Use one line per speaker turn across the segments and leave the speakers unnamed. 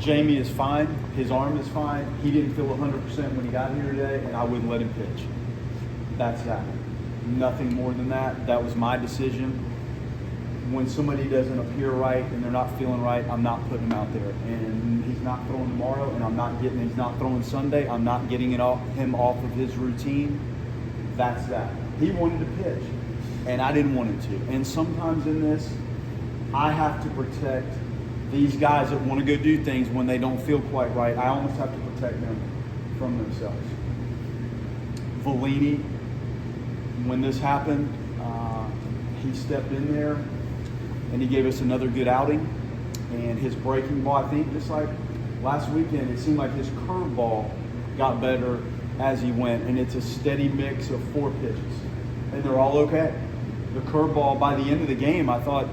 Jamie is fine. His arm is fine. He didn't feel 100% when he got here today, and I wouldn't let him pitch. That's that. Nothing more than that. That was my decision. When somebody doesn't appear right and they're not feeling right, I'm not putting him out there. And he's not throwing tomorrow, and he's not throwing Sunday. I'm not getting him off of his routine. That's that. He wanted to pitch, and I didn't want him to. And sometimes in this, I have to protect these guys that want to go do things when they don't feel quite right. I almost have to protect them from themselves. Volini, when this happened, he stepped in there and he gave us another good outing. And his breaking ball, I think, just like last weekend, it seemed like his curveball got better as he went. And it's a steady mix of 4 pitches. And they're all okay. The curveball, by the end of the game, I thought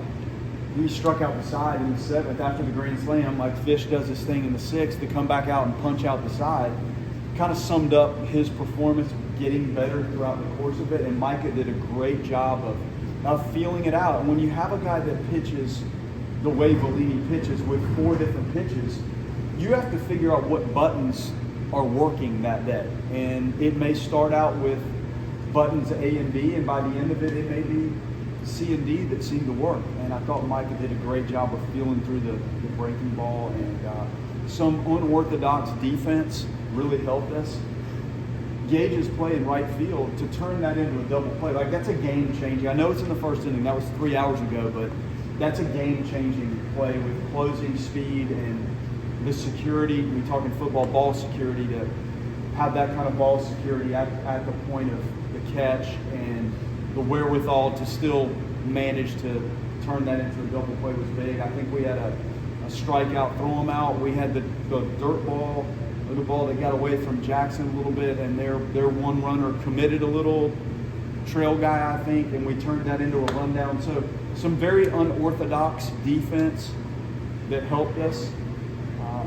he struck out the side in the 7th after the grand slam, like Fish does his thing in the 6th, to come back out and punch out the side. Kind of summed up his performance getting better throughout the course of it. And Micah did a great job of feeling it out. And when you have a guy that pitches the way Volini pitches with 4 different pitches, you have to figure out what buttons are working that day. And it may start out with buttons A and B, and by the end of it, it may be C and D that seem to work. And I thought Micah did a great job of feeling through the breaking ball, and some unorthodox defense really helped us. Gage's play in right field, to turn that into a double play, like that's a game-changing. I know it's in the first inning, that was 3 hours ago, but that's a game-changing play with closing speed and the security. We're talking football ball security, to have that kind of ball security at the point of the catch, and the wherewithal to still manage to turn that into a double play was big. I think we had a strikeout, throw him out. We had the dirt ball, or the ball that got away from Jackson a little bit, and their one runner committed a little trail guy, I think, and we turned that into a rundown. So some very unorthodox defense that helped us.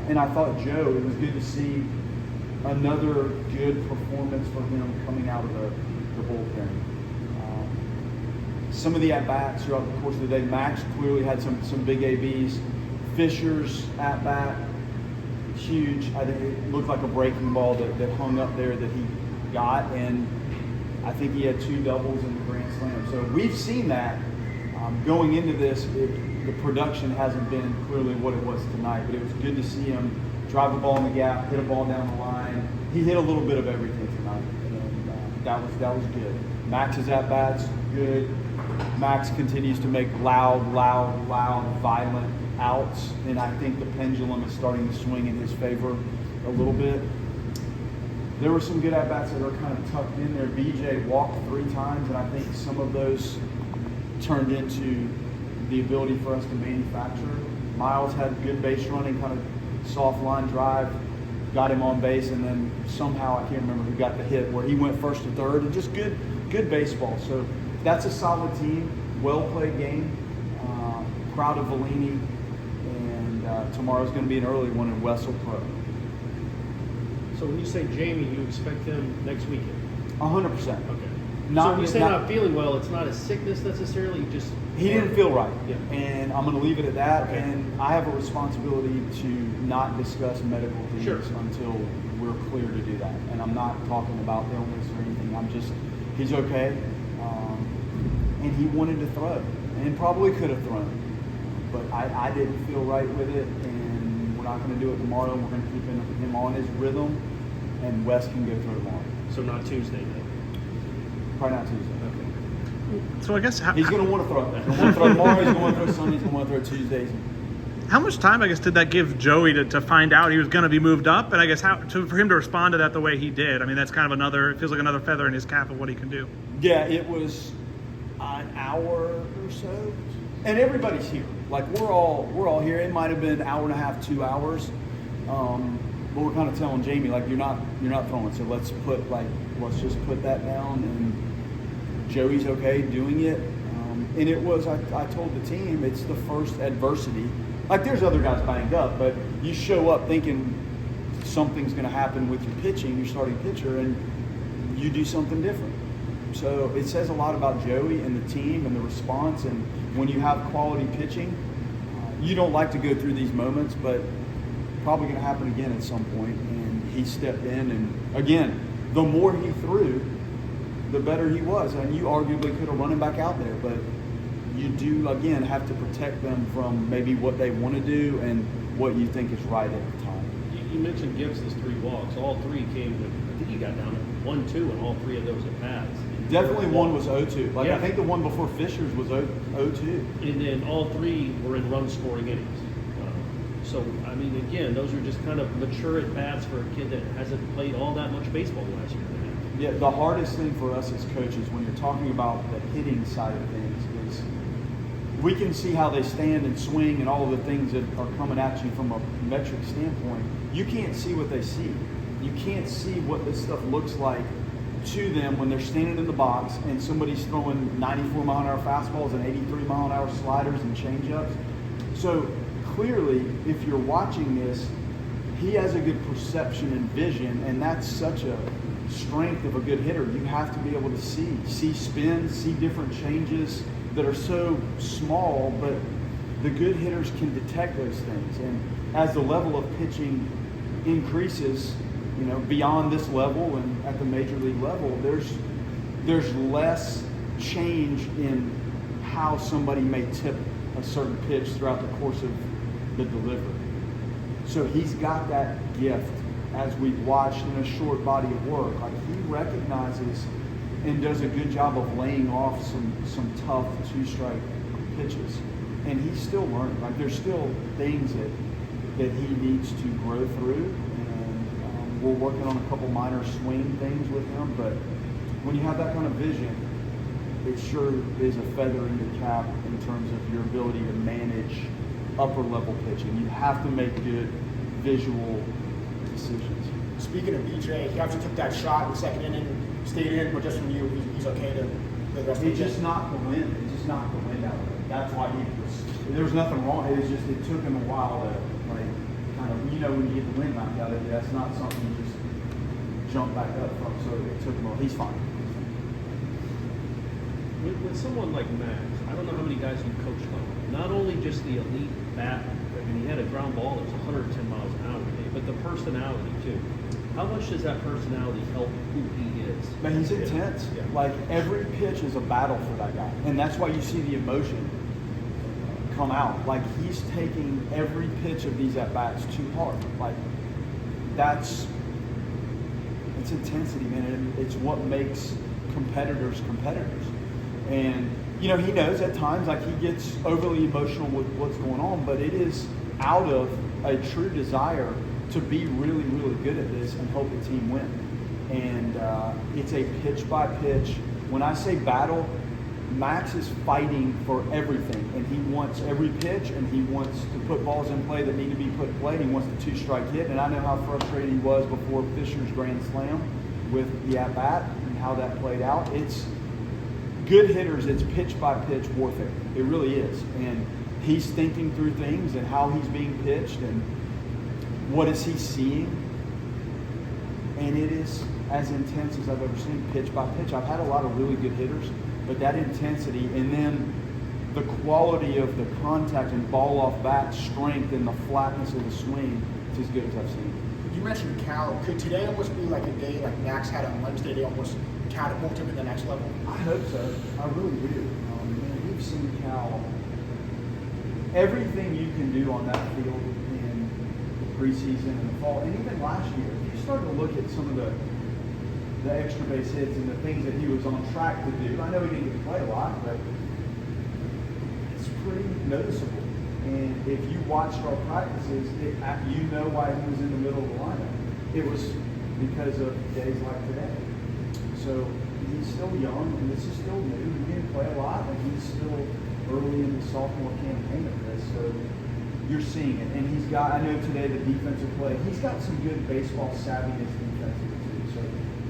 And I thought Joe, it was good to see another good performance from him coming out of the bullpen. Some of the at-bats throughout the course of the day, Max clearly had some big ABs. Fisher's at-bat, huge. I think it looked like a breaking ball that hung up there that he got, and I think he had 2 doubles in the grand slam. So we've seen that. Going into this, the production hasn't been clearly what it was tonight, but it was good to see him drive the ball in the gap, hit a ball down the line. He hit a little bit of everything tonight, and that was good. Max's at-bats, good. Max continues to make loud, violent outs, and I think the pendulum is starting to swing in his favor a little bit. There were some good at-bats that are kind of tucked in there. BJ walked 3 times, and I think some of those turned into the ability for us to manufacture. Miles had good base running, kind of soft line drive, got him on base, and then somehow, I can't remember who got the hit, where he went first to third, and just good baseball. So that's a solid team, well-played game, proud of Volini, and tomorrow's going to be an early one in Wessel Pro.
So when you say Jamie, you expect him next weekend?
100%.
Okay.
So
when you say not feeling well, it's not a sickness necessarily, just...
He didn't feel right,
yeah.
And I'm going to leave it at that.
Okay.
And I have a responsibility to not discuss medical things
Sure.
until we're clear to do that. And I'm not talking about illness or anything. He's okay. And he wanted to throw, and probably could have thrown. But I didn't feel right with it, and we're not going to do it tomorrow. We're going to keep him on his rhythm, and Wes can go throw tomorrow.
So not Tuesday then?
Probably not Tuesday.
Okay.
So I guess
he's going to want to throw. He's going to want to throw tomorrow. He's going to want to throw Sunday. He's going to want to throw Tuesdays.
how much time, I guess, did that give Joey to find out he was going to be moved up? And I guess for him to respond to that the way he did, I mean, that's kind of it feels like another feather in his cap of what he can do.
Yeah, it was an hour or so. And everybody's here. Like, we're all here. It might have been an hour and a half, 2 hours. But we're kind of telling Jamie, like, you're not throwing. So let's just put that down. And Joey's okay doing it. And it was, I told the team, it's the first adversity. Like, there's other guys banged up, but you show up thinking something's going to happen with your pitching, your starting pitcher, and you do something different. So it says a lot about Joey and the team and the response. And when you have quality pitching, you don't like to go through these moments, but probably going to happen again at some point. And he stepped in, and again, the more he threw, the better he was. And you arguably could have run him back out there, but you do, again, have to protect them from maybe what they want to do and what you think is right at the time.
You mentioned Gibbs' 3 walks. All 3 came with, I think he got down to 1-2 in all 3 of those at bats.
Definitely one was 0-2. Like,
Yeah.
I think the one before Fisher's was 0-2.
And then all 3 were in run-scoring innings. So, I mean, again, those are just kind of mature at-bats for a kid that hasn't played all that much baseball the last year and a half.
Yeah, the hardest thing for us as coaches when you're talking about the hitting side of things is we can see how they stand and swing and all of the things that are coming at you from a metric standpoint. You can't see what they see. You can't see what this stuff looks like to them when they're standing in the box and somebody's throwing 94-mile-an-hour fastballs and 83-mile-an-hour sliders and changeups. So clearly, if you're watching this, he has a good perception and vision, and that's such a strength of a good hitter. You have to be able to see spins, see different changes that are so small, but the good hitters can detect those things. And as the level of pitching increases, beyond this level and at the major league level, there's less change in how somebody may tip a certain pitch throughout the course of the delivery. So he's got that gift as we've watched in a short body of work. Like, he recognizes and does a good job of laying off some tough 2-strike pitches. And he's still learning. Like, there's still things that he needs to grow through. And we're working on a couple minor swing things with him. But when you have that kind of vision, it sure is a feather in your cap in terms of your ability to manage upper level pitching. You have to make good visual decisions.
Speaking of BJ, he obviously took that shot in the second inning, stayed in, but just from you, he's okay to the rest of the
It just knocked the wind. It just knocked the wind out of him. That's why there was nothing wrong. It was just, it took him a while to, like, kind of, when you get the wind knocked out of you, that's not something you just jump back up from. So it took him he's fine.
With someone like Max, I don't know how many guys you coached on. Not only just the elite bat, I mean, he had a ground ball that was 110 miles an hour today, but the personality too. How much does that personality help who he is?
But he's intense.
Yeah.
Like, every pitch is a battle for that guy. And that's why you see the emotion come out. Like, he's taking every pitch of these at-bats too hard. Like, it's intensity, man. And it's what makes competitors competitors. And, he knows at times, like, he gets overly emotional with what's going on, but it is out of a true desire to be really, really good at this and help the team win. And it's a pitch by pitch. When I say battle, Max is fighting for everything, and he wants every pitch, and he wants to put balls in play that need to be put in play, and he wants the 2-strike hit. And I know how frustrated he was before Fisher's grand slam with the at-bat and how that played out. It's good hitters, it's pitch by pitch warfare. It really is. And he's thinking through things and how he's being pitched and what is he seeing. And it is as intense as I've ever seen, pitch by pitch. I've had a lot of really good hitters, but that intensity and then the quality of the contact and ball off bat strength and the flatness of the swing, it's as good as I've seen.
You mentioned Cal. Could today almost be like a day like Max had on Wednesday? They almost catapult him to the next level?
I hope so. I really do. We've seen Cal, everything you can do on that field in the preseason and the fall, and even last year. If you start to look at some of the extra base hits and the things that he was on track to do, I know he didn't get to play a lot, but it's pretty noticeable. And if you watched our practices, you know why he was in the middle of the lineup. It was because of days like today. So he's still young, and this is still new. He didn't play a lot, and he's still early in the sophomore campaign of this. So you're seeing it. And he's got, I know today the defensive play, he's got some good baseball savviness defensively too. So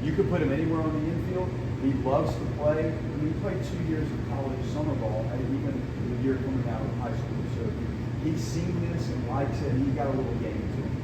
you could put him anywhere on the infield. He loves to play. I mean, he played 2 years of college summer ball, and even the year coming out of high school. So he's seen this and likes it, and he's got a little game to him.